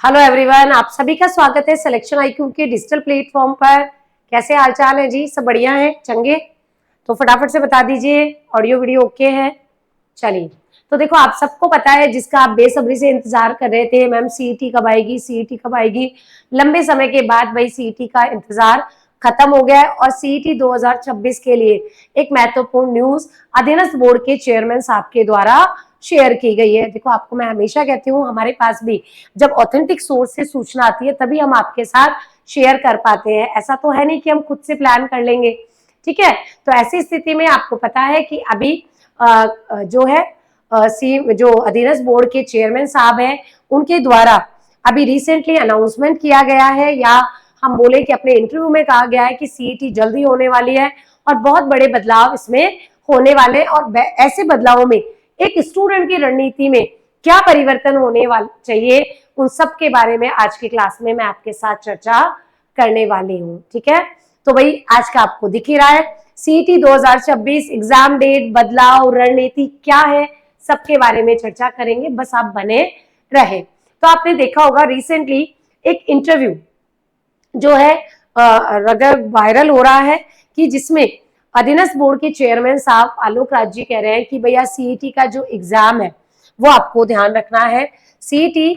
Hello everyone, आप सभी का स्वागत है सिलेक्शन आईक्यू के डिजिटल प्लेटफॉर्म पर। कैसे हालचाल है जी? सब बढ़िया है? चंगे? तो फटाफट से बता दीजिए, ऑडियो वीडियो ओके है? चलिए, तो देखो आप सबको पता है, जिसका आप बेसब्री से इंतजार कर रहे थे, मैम सीईटी कब आएगी, सीईटी कब आएगी। लंबे समय के बाद भाई सीईटी का इंतजार खत्म हो गया है और सीईटी 2026 के लिए एक महत्वपूर्ण न्यूज अधीनस्थ बोर्ड के चेयरमैन साहब के द्वारा शेयर की गई है। देखो, आपको मैं हमेशा कहती हूँ, हमारे पास भी जब ऑथेंटिक सोर्स से सूचना आती है तभी हम आपके साथ शेयर कर पाते हैं। ऐसा तो है नहीं कि हम खुद से प्लान कर लेंगे, ठीक है। तो ऐसी स्थिति में आपको पता है कि अभी जो है जो अधीनस्थ बोर्ड के चेयरमैन साहब हैं, उनके द्वारा अभी रिसेंटली अनाउंसमेंट किया गया है, या हम बोले कि अपने इंटरव्यू में कहा गया है कि सीईटी जल्दी होने वाली है और बहुत बड़े बदलाव इसमें होने वाले। और ऐसे बदलावों में एक स्टूडेंट की रणनीति में क्या परिवर्तन होने वाला चाहिए, उन सब के बारे में आज की क्लास में मैं आपके साथ चर्चा करने वाली हूँ, ठीक है। तो भाई आज का आपको दिख ही रहा है, सीईटी 2026 एग्जाम डेट, बदलाव, रणनीति क्या है, सबके बारे में चर्चा करेंगे। बस आप बने रहे। तो आपने देखा होगा रिसेंटली एक इंटरव्यू जो है अगर वायरल हो रहा है, कि जिसमें अधीनस्थ बोर्ड के चेयरमैन साहब आलोक राज जी कह रहे हैं कि भैया सीईटी का जो एग्जाम है वो आपको ध्यान रखना है। सीईटी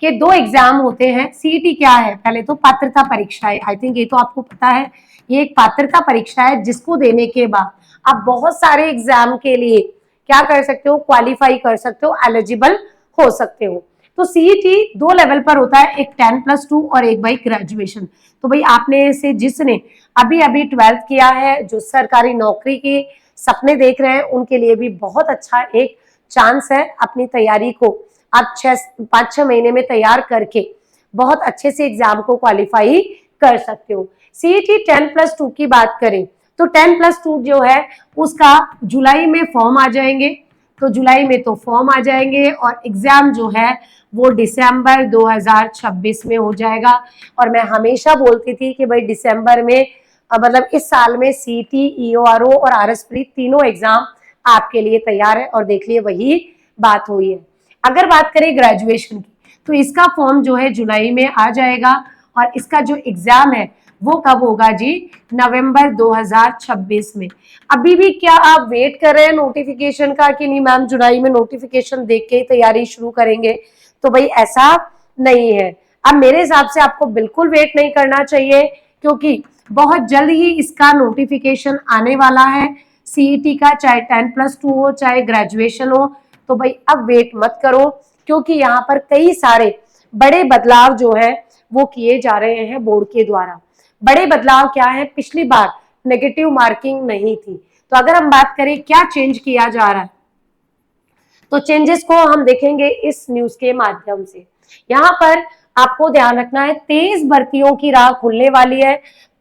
के दो एग्जाम होते हैं। सीईटी क्या है? पहले तो पात्रता परीक्षा है, आई थिंक ये तो आपको पता है। ये एक पात्रता परीक्षा है जिसको देने के बाद आप बहुत सारे एग्जाम के लिए क्या कर सकते हो, क्वालिफाई कर सकते हो, एलिजिबल हो सकते हो। तो सीईटी दो लेवल पर होता है, एक 10+2 और एक भाई ग्रेजुएशन। तो भाई आपने से जिसने अभी अभी 12th किया है, जो सरकारी नौकरी के सपने देख रहे हैं, उनके लिए भी बहुत अच्छा एक चांस है। अपनी तैयारी को आप 5-6 महीने में तैयार करके बहुत अच्छे से एग्जाम को क्वालिफाई कर सकते हो। सीईटी 10+2 की बात करें तो 10+2 जो है उसका जुलाई में फॉर्म आ जाएंगे, तो जुलाई में तो फॉर्म आ जाएंगे और एग्जाम जो है वो दिसंबर 2026 में हो जाएगा। और मैं हमेशा बोलती थी कि भाई दिसंबर में मतलब इस साल में सीईटी, ईओआरओ और आरएस प्री तीनों एग्जाम आपके लिए तैयार है, और देख लिए वही बात हुई है। अगर बात करें ग्रेजुएशन की, तो इसका फॉर्म जो है जुलाई में आ जाएगा और इसका जो एग्जाम है वो कब होगा जी? नवंबर 2026 में। अभी भी क्या आप वेट कर रहे हैं नोटिफिकेशन का कि नहीं मैम जुलाई में नोटिफिकेशन देख के ही तैयारी शुरू करेंगे? तो भाई ऐसा नहीं है। अब मेरे हिसाब से आपको बिल्कुल वेट नहीं करना चाहिए, क्योंकि बहुत जल्द ही इसका नोटिफिकेशन आने वाला है सीईटी का, चाहे 10+2 हो चाहे ग्रेजुएशन हो। तो भाई अब वेट मत करो, क्योंकि यहाँ पर कई सारे बड़े बदलाव जो है वो किए जा रहे हैं बोर्ड के द्वारा। बड़े बदलाव क्या है? पिछली बार नेगेटिव मार्किंग नहीं थी, तो अगर हम बात करें क्या चेंज किया जा रहा है, तो चेंजेस को हम देखेंगे इस न्यूज के माध्यम से। यहाँ पर आपको ध्यान रखना है, 23 भर्तियों की राह खुलने वाली है,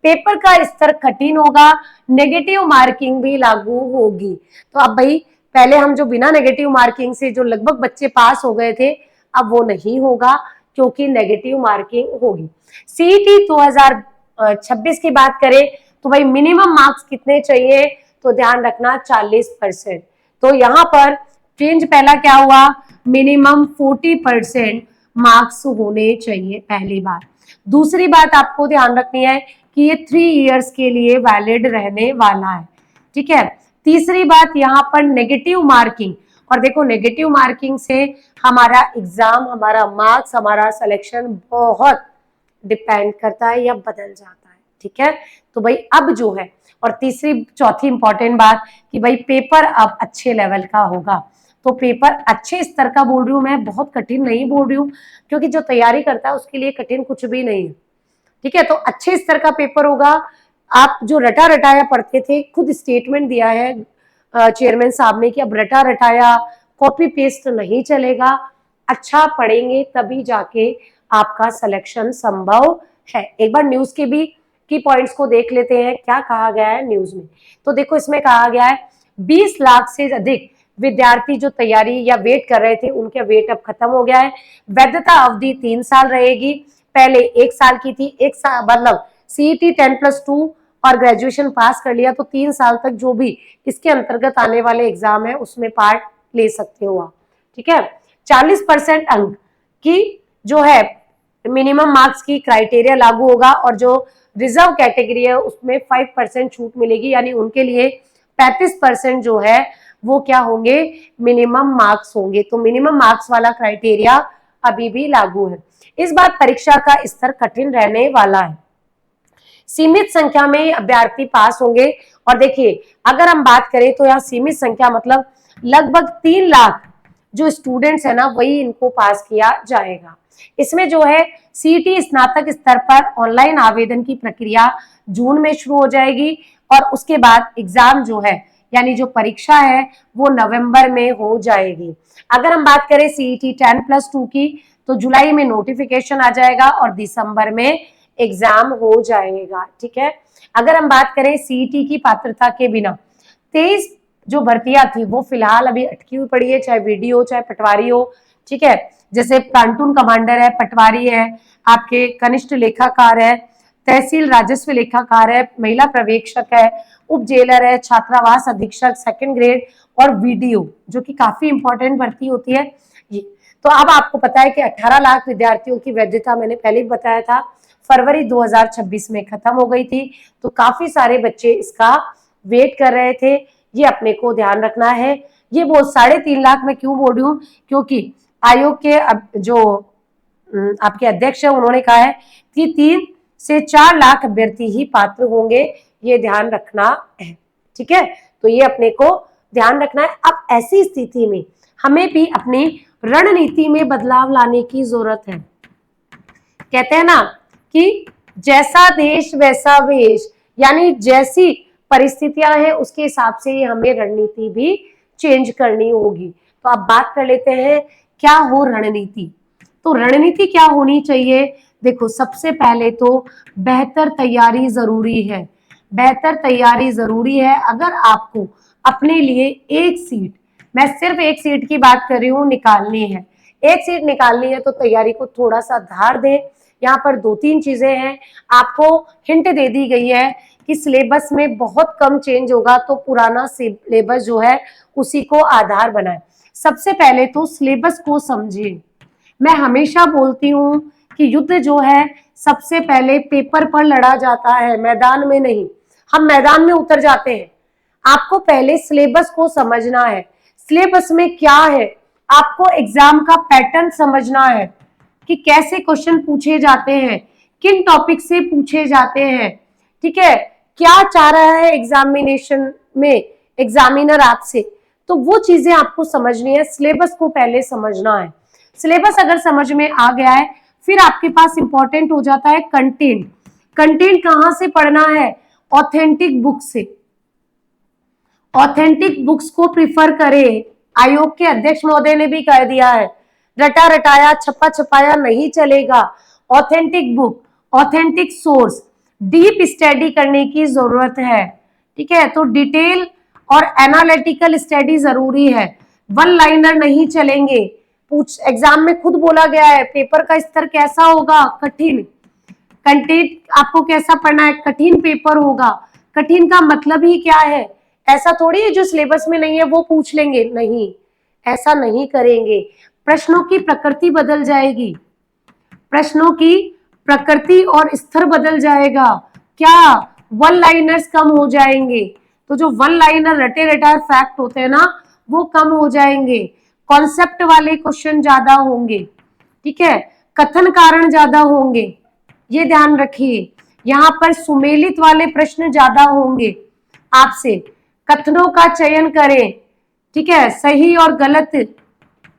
पेपर का स्तर कठिन होगा, नेगेटिव मार्किंग भी लागू होगी। तो अब भाई पहले हम जो बिना नेगेटिव मार्किंग से जो लगभग बच्चे पास हो गए थे, अब वो नहीं होगा, क्योंकि नेगेटिव मार्किंग होगी। सीईटी 2026 की बात करें तो भाई मिनिमम मार्क्स कितने चाहिए? तो ध्यान रखना 40%। तो यहाँ पर चेंज पहला क्या हुआ? मिनिमम 40% मार्क्स होने चाहिए, पहली बात। दूसरी बात आपको ध्यान रखनी है कि ये 3 इयर्स के लिए वैलिड रहने वाला है, ठीक है। तीसरी बात यहाँ पर नेगेटिव मार्किंग, और देखो नेगेटिव मार्किंग से हमारा एग्जाम, हमारा मार्क्स, हमारा सिलेक्शन बहुत डिपेंड करता है या बदल जाता है, ठीक है। तो भाई अब जो है, और तीसरी चौथी इंपॉर्टेंट बात कि भाई पेपर अब अच्छे लेवल का होगा। तो पेपर अच्छे स्तर का बोल रही हूँ मैं, बहुत कठिन नहीं बोल रही हूँ, क्योंकि जो तैयारी करता है उसके लिए कठिन कुछ भी नहीं है, ठीक है। तो अच्छे स्तर का पेपर होगा। आप जो रटा रटाया पढ़ते थे, खुद स्टेटमेंट दिया है चेयरमैन साहब ने कि अब रटा रटाया कॉपी पेस्ट नहीं चलेगा, अच्छा पढ़ेंगे तभी जाके आपका सिलेक्शन संभव है। एक बार न्यूज के भी की पॉइंट्स को देख लेते हैं, क्या कहा गया है न्यूज में। तो देखो इसमें कहा गया है 20 लाख से अधिक विद्यार्थी जो तैयारी या वेट कर रहे थे, उनका वेट अब खत्म हो गया है। वैधता अवधि 3 साल रहेगी, पहले 1 साल की थी। 1 साल मतलब सीईटी 10+2 और ग्रेजुएशन पास कर लिया तो 3 साल तक जो भी इसके अंतर्गत आने वाले एग्जाम है उसमें पार्ट ले सकते हो आप, ठीक है। 40% अंक की जो है मिनिमम मार्क्स की क्राइटेरिया लागू होगा और जो रिजर्व कैटेगरी है उसमें 5% छूट मिलेगी, यानी उनके लिए 35% जो है वो क्या होंगे, मिनिमम मार्क्स होंगे। तो मिनिमम मार्क्स वाला क्राइटेरिया अभी भी लागू है। इस बार परीक्षा का स्तर कठिन रहने वाला है, सीमित संख्या में अभ्यर्थी पास होंगे। और देखिए अगर हम बात करें तो यहाँ सीमित संख्या मतलब लगभग 3 लाख जो स्टूडेंट्स है ना वही इनको पास किया जाएगा। इसमें जो है सीईटी स्नातक स्तर पर ऑनलाइन आवेदन की प्रक्रिया जून में शुरू हो जाएगी और उसके बाद एग्जाम जो है यानी जो परीक्षा है वो नवंबर में हो जाएगी। अगर हम बात करें सीईटी 10+2 की तो जुलाई में नोटिफिकेशन आ जाएगा और दिसंबर में एग्जाम हो जाएगा। ठीक है, अगर हम बात करें सीईटी की पात्रता के बिना 23 जो भर्तियां थी वो फिलहाल अभी अटकी हुई पड़ी है, चाहे वीडियो हो चाहे पटवारी हो। ठीक है, जैसे प्लाटून कमांडर है, पटवारी है, आपके कनिष्ठ लेखाकार है, तहसील राजस्व लेखाकार है, महिला पर्यवेक्षक है, उप जेलर है, छात्रावास अधीक्षक 2nd ग्रेड और वीडियो जो कि काफी इंपॉर्टेंट भर्ती होती है ये। तो अब आपको पता है कि 18 लाख विद्यार्थियों की वैधता मैंने पहले भी बताया था फरवरी 2026 में खत्म हो गई थी, तो काफी सारे बच्चे इसका वेट कर रहे थे, ये अपने को ध्यान रखना है। ये वो 3.5 लाख में क्यों बोल रही हूँ, क्योंकि आयोग के जो आपके अध्यक्ष है उन्होंने कहा है कि 3 से 4 लाख अभ्यर्थी ही पात्र होंगे, ये ध्यान रखना है। ठीक है, तो ये अपने को ध्यान रखना है। अब ऐसी स्थिति में हमें भी अपनी रणनीति में बदलाव लाने की जरूरत है। कहते हैं ना कि जैसा देश वैसा वेश, यानी जैसी परिस्थितियां हैं उसके हिसाब से हमें रणनीति भी चेंज करनी होगी। तो अब बात कर लेते हैं क्या हो रणनीति। तो रणनीति क्या होनी चाहिए, देखो सबसे पहले तो बेहतर तैयारी जरूरी है, बेहतर तैयारी जरूरी है। अगर आपको अपने लिए एक सीट, मैं सिर्फ एक सीट की बात कर रही हूँ, निकालनी है, एक सीट निकालनी है तो तैयारी को थोड़ा सा धार दें। यहाँ पर 2-3 चीजें हैं, आपको हिंट दे दी गई है कि सिलेबस में बहुत कम चेंज होगा, तो पुराना सिलेबस जो है उसी को आधार बनाए। सबसे पहले तो सिलेबस को समझिए। मैं हमेशा बोलती हूँ कि युद्ध जो है सबसे पहले पेपर पर लड़ा जाता है, मैदान में नहीं। हम मैदान में उतर जाते हैं, आपको पहले सिलेबस को समझना है। सिलेबस में क्या है, आपको एग्जाम का पैटर्न समझना है कि कैसे क्वेश्चन पूछे जाते हैं, किन टॉपिक से पूछे जाते हैं। ठीक है, क्या चाह रहा है एग्जामिनेशन में एग्जामिनर आपसे, तो वो चीजें आपको समझनी है। सिलेबस को पहले समझना है। सिलेबस अगर समझ में आ गया है फिर आपके पास इंपॉर्टेंट हो जाता है कंटेंट। कंटेंट कहां से पढ़ना है, ऑथेंटिक बुक से। ऑथेंटिक बुक्स को प्रिफर करें। आयोग के अध्यक्ष महोदय ने भी कह दिया है रटा रटाया छपा छपाया नहीं चलेगा। Authentic book, authentic source, deep study करने की जरूरत है। ठीक है, तो डिटेल और एनालिटिकल स्टडी जरूरी है। वन लाइनर नहीं चलेंगे। पूछ एग्जाम में खुद बोला गया है पेपर का स्तर कैसा होगा, कठिन। कंटेंट आपको कैसा पढ़ना है, कठिन पेपर होगा। कठिन का मतलब ही क्या है, ऐसा थोड़ी है जो सिलेबस में नहीं है वो पूछ लेंगे, नहीं, ऐसा नहीं करेंगे। प्रश्नों की प्रकृति बदल जाएगी, प्रश्नों की प्रकृति और स्तर बदल जाएगा। क्या वन लाइनर्स कम हो जाएंगे, तो जो वन लाइनर रटे रटाए फैक्ट होते हैं ना वो कम हो जाएंगे। कॉन्सेप्ट वाले क्वेश्चन ज्यादा होंगे। ठीक है, कथन कारण ज्यादा होंगे, ये ध्यान रखिए। यहाँ पर सुमेलित वाले प्रश्न ज्यादा होंगे आपसे। कथनों का चयन करें, ठीक है, सही और गलत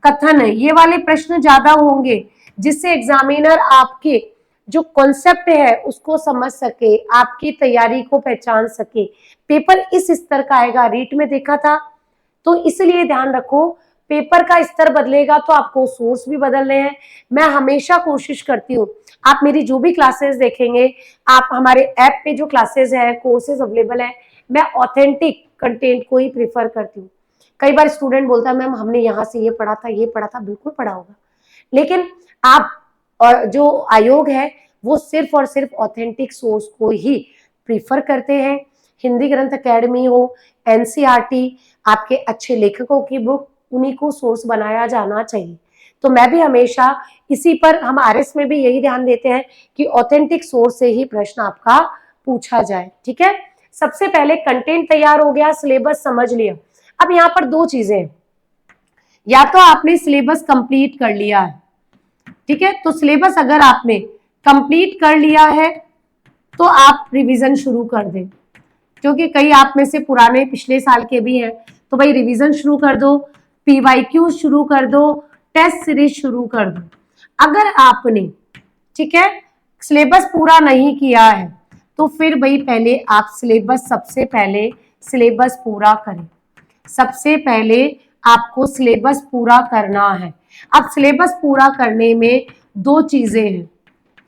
कथन, ये वाले प्रश्न ज्यादा होंगे जिससे एग्जामिनर आपके जो कॉन्सेप्ट है उसको समझ सके, आपकी तैयारी को पहचान सके। पेपर इस स्तर का आएगा, रीट में देखा था। तो इसलिए ध्यान रखो पेपर का स्तर बदलेगा तो आपको सोर्स भी बदलने हैं। मैं हमेशा कोशिश करती हूँ, आप मेरी जो भी क्लासेस देखेंगे, आप हमारे ऐप पे जो क्लासेस है, कोर्सेज अवेलेबल है, मैं ऑथेंटिक कंटेंट को ही प्रीफर करती हूँ। कई बार स्टूडेंट बोलता है मैम हमने यहाँ से ये पढ़ा था, ये पढ़ा था, बिल्कुल पढ़ा होगा, लेकिन आप और जो आयोग है वो सिर्फ और सिर्फ ऑथेंटिक सोर्स को ही प्रीफर करते हैं। हिंदी ग्रंथ अकेडमी हो, एनसीईआरटी, आपके अच्छे लेखकों की बुक, उन्हीं को सोर्स बनाया जाना चाहिए। तो मैं भी हमेशा इसी पर, हम आरएस में भी यही ध्यान देते हैं कि ऑथेंटिक सोर्स से ही प्रश्न आपका पूछा जाए। ठीक है, सबसे पहले कंटेंट तैयार हो गया, सिलेबस समझ लिया। अब यहाँ पर दो चीजें हैं, या तो आपने सिलेबस कंप्लीट कर लिया है, ठीक है, तो सिलेबस अगर आपने कंप्लीट कर लिया है तो आप रिवीजन शुरू कर दें, क्योंकि कई आप में से पुराने पिछले साल के भी हैं, तो भाई रिवीजन शुरू कर दो, पीवाईक्यू शुरू कर दो, टेस्ट सीरीज शुरू कर दो। अगर आपने, ठीक है, सिलेबस पूरा नहीं किया है तो फिर भाई पहले आप सिलेबस, सबसे पहले सिलेबस पूरा करें, सबसे पहले आपको सिलेबस पूरा करना है। अब सिलेबस पूरा करने में दो चीजें हैं,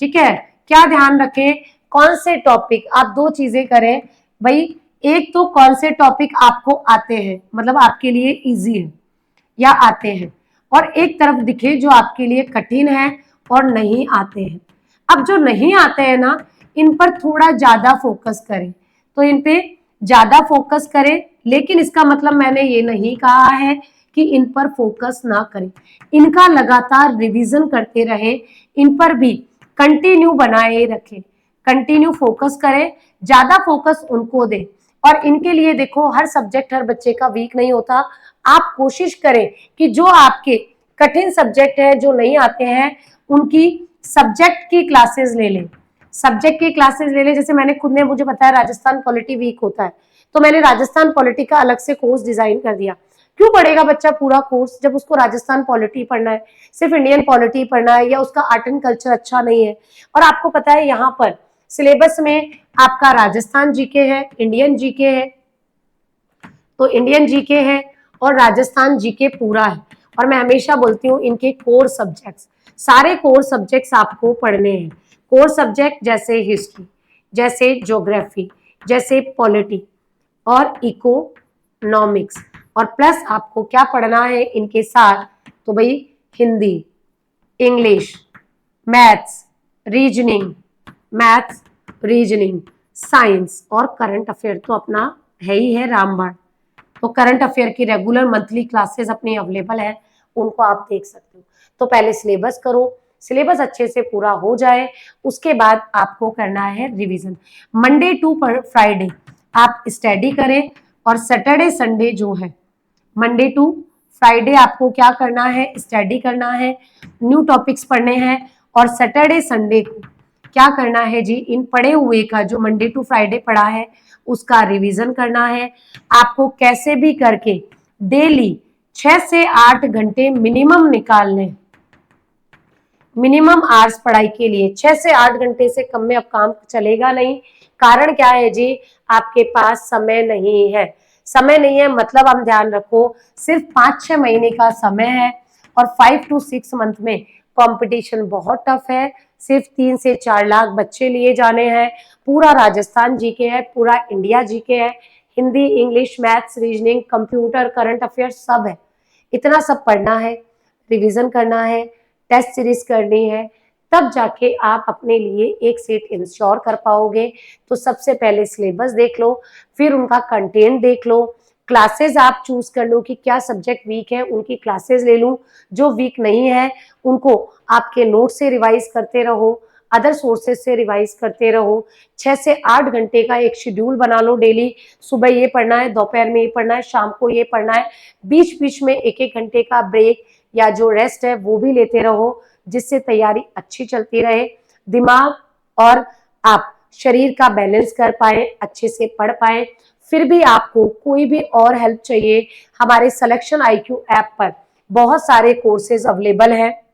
ठीक है, क्या ध्यान रखें, कौन से टॉपिक, आप दो चीजें करें भाई, एक तो कौन से टॉपिक आपको आते हैं, मतलब आपके लिए इजी है या आते हैं, और एक तरफ दिखे जो आपके लिए कठिन है और नहीं आते हैं। अब जो नहीं आते हैं ना, इन पर थोड़ा ज्यादा फोकस करें, तो इन पे ज्यादा फोकस करें, लेकिन इसका मतलब मैंने ये नहीं कहा है कि इन पर फोकस ना करें, इनका लगातार रिवीजन करते रहें, इन पर भी कंटिन्यू बनाए रखें, कंटिन्यू फोकस करें, ज्यादा फोकस उनको दें। और इनके लिए देखो, हर सब्जेक्ट हर बच्चे का वीक नहीं होता, आप कोशिश करें कि जो आपके कठिन सब्जेक्ट है, जो नहीं आते हैं, उनकी सब्जेक्ट की क्लासेस ले लें, सब्जेक्ट की क्लासेस ले लें। जैसे मैंने खुद ने, मुझे बताया राजस्थान पॉलिटी वीक होता है, तो मैंने राजस्थान पॉलिटी का अलग से कोर्स डिजाइन कर दिया। क्यों पढ़ेगा बच्चा पूरा कोर्स जब उसको राजस्थान पॉलिटी पढ़ना है, सिर्फ इंडियन पॉलिटी पढ़ना है, या उसका आर्ट एंड कल्चर अच्छा नहीं है। और आपको पता है यहाँ पर सिलेबस में आपका राजस्थान जीके है, इंडियन जीके है, तो इंडियन जीके है और राजस्थान जीके पूरा है। और मैं हमेशा बोलती हूँ इनके कोर सब्जेक्ट्स, सारे कोर सब्जेक्ट्स आपको पढ़ने हैं। कोर सब्जेक्ट जैसे हिस्ट्री, जैसे ज्योग्राफी, जैसे पॉलिटी और इकोनॉमिक्स, और प्लस आपको क्या पढ़ना है इनके साथ, तो भाई Hindi, English, maths, reasoning, maths, reasoning, science और करंट अफेयर तो अपना है ही है रामबाण। तो करंट अफेयर की रेगुलर मंथली क्लासेस अपनी अवेलेबल है, उनको आप देख सकते हो। तो पहले सिलेबस करो, सिलेबस अच्छे से पूरा हो जाए, उसके बाद आपको करना है रिवीजन। मंडे टू फ्राइडे आप स्टडी करें, और सैटरडे संडे जो है, मंडे टू फ्राइडे आपको क्या करना है, स्टडी करना है, न्यू टॉपिक्स पढ़ने हैं। और सैटरडे संडे को क्या करना है जी, इन पढ़े हुए का जो मंडे टू फ्राइडे पढ़ा है उसका रिवीजन करना है। आपको कैसे भी करके डेली 6 से 8 घंटे मिनिमम निकालने, मिनिमम आवर्स पढ़ाई के लिए। 6 से 8 घंटे से कम में अब काम चलेगा नहीं। कारण क्या है जी, आपके पास समय नहीं है, समय नहीं है मतलब हम ध्यान रखो, सिर्फ 5-6 महीने का समय है, और 5 to 6 मंथ में कंपटीशन बहुत टफ है। सिर्फ 3 से 4 लाख बच्चे लिए जाने हैं, पूरा राजस्थान जीके है, पूरा इंडिया जीके है, Hindi, English, maths, reasoning, computer, current affair सब है। इतना सब पढ़ना है, रिवीजन करना है, टेस्ट सीरीज करनी है, तब जाके आप अपने लिए एक सीट इंश्योर कर पाओगे। तो सबसे पहले सिलेबस देख लो, फिर उनका कंटेंट देख लो, क्लासेस आप चूज कर लो कि क्या सब्जेक्ट वीक है, उनकी क्लासेस ले लूं, जो वीक नहीं है उनको आपके नोट से रिवाइज करते रहो, अदर सोर्सेज से रिवाइज करते रहो। 6 से 8 घंटे का एक शेड्यूल बना लो डेली, सुबह ये पढ़ना है, दोपहर में ये पढ़ना है, शाम को ये पढ़ना है, बीच बीच में 1-1 घंटे का ब्रेक या जो रेस्ट है वो भी लेते रहो, जिससे तैयारी अच्छी चलती रहे, दिमाग और आप शरीर का बैलेंस कर पाए, अच्छे से पढ़ पाए। फिर भी आपको कोई भी और हेल्प चाहिए, हमारे सिलेक्शन IQ ऐप पर बहुत सारे कोर्सेज अवेलेबल हैं।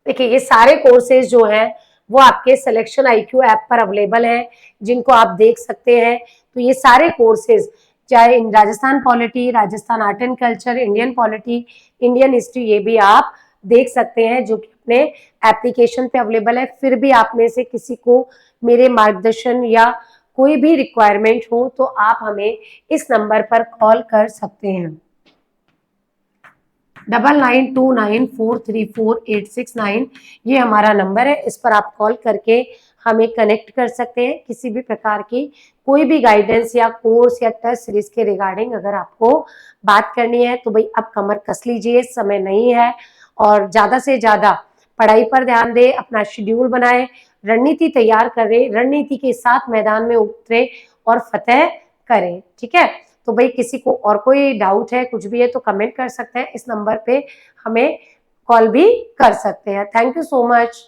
देखिए ये सारे कोर्सेज जो हैं वो आपके सिलेक्शन IQ ऐप पर अवेलेबल हैं, जिनको आप देख सकते हैं। तो ये सारे कोर्सेज, चाहे इन Rajasthan polity, Rajasthan art and culture, Indian polity, Indian history, ये भी आप देख सकते हैं, जो कि अपने एप्लीकेशन पे अवेलेबल है। फिर भी आप में से किसी को मेरे मार्गदर्शन या कोई भी रिक्वायरमेंट हो तो आप हमें इस नंबर पर कॉल कर सकते हैं, 9929434869। ये हमारा नंबर है, इस पर आप कॉल करके हमें कनेक्ट कर सकते हैं। किसी भी प्रकार की कोई भी गाइडेंस या कोर्स या टेस्ट सीरीज के रिगार्डिंग अगर आपको बात करनी है तो भाई अब कमर कस लीजिए, समय नहीं है और ज्यादा से ज्यादा पढ़ाई पर ध्यान दें, अपना शेड्यूल बनाए, रणनीति तैयार करें, रणनीति के साथ मैदान में उतरे और फतेह करें। ठीक है, तो भाई किसी को और कोई डाउट है, कुछ भी है तो कमेंट कर सकते हैं, इस नंबर पे हमें कॉल भी कर सकते हैं। Thank you so much.